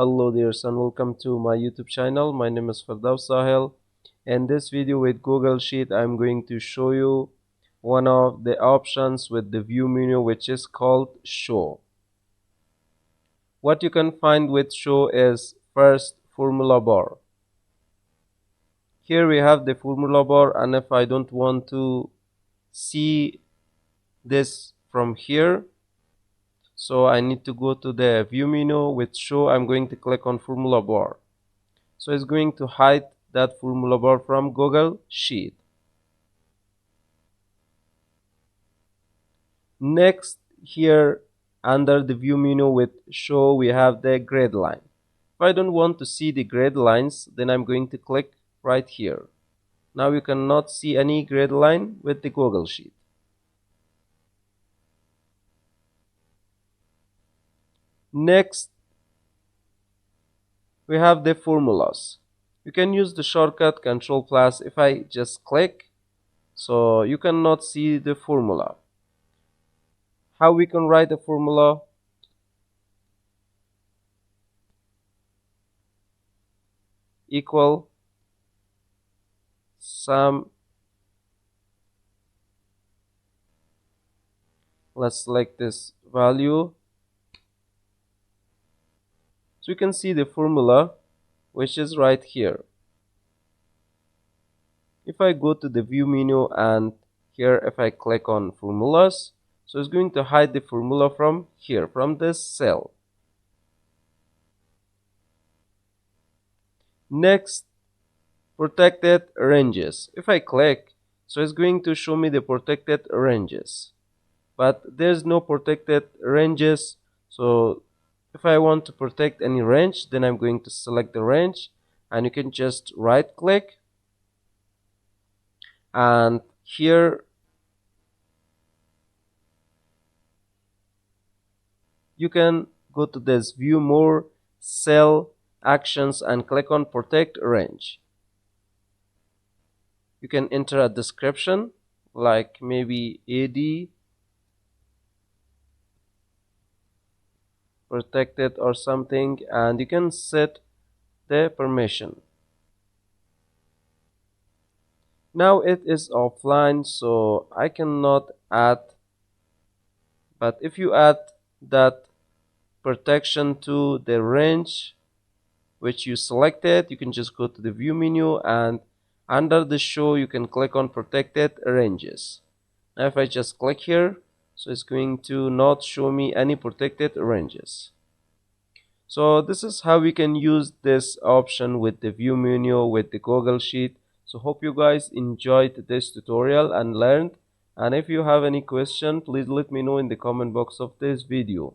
Hello there and welcome to my YouTube channel. My name is Firdaus Sahel. In this video with Google Sheet, I'm going to show you one of the options with the view menu, which is called show. What you can find with show is first formula bar. Here we have the formula bar, and if I don't want to see this from here, so I need to go to the view menu with show. I'm going to click on formula bar. So it's going to hide that formula bar from Google Sheet. Next, here under the view menu with show, we have the grid line. If I don't want to see the grid lines, then I'm going to click right here. Now you cannot see any grid line with the Google Sheet. Next, we have the formulas. You can use the shortcut Ctrl+. If I just click, so you cannot see the formula. How we can write a formula? Equal sum. Let's select this value. So you can see the formula, which is right here. If I go to the view menu and here if I click on formulas, so it's going to hide the formula from here, from this cell. Next, protected ranges. If I click, so it's going to show me the protected ranges, but there's no protected ranges. So if I want to protect any range, then I'm going to select the range, and you can just right click, and here you can go to this view more cell actions and click on protect range. You can enter a description like maybe AD protected or something, and you can set the permission. Now it is offline, so I cannot add, but if you add that protection to the range which you selected, you can just go to the view menu, and under the show you can click on protected ranges. Now if I just click here, so it's going to not show me any protected ranges. So this is how we can use this option with the view menu with the Google Sheet. So hope you guys enjoyed this tutorial and learned, and if you have any question, please let me know in the comment box of this video.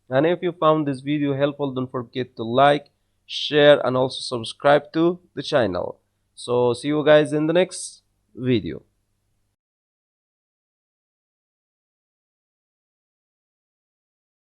And if you found this video helpful, don't forget to like, share, and also subscribe to the channel. So see you guys in the next video.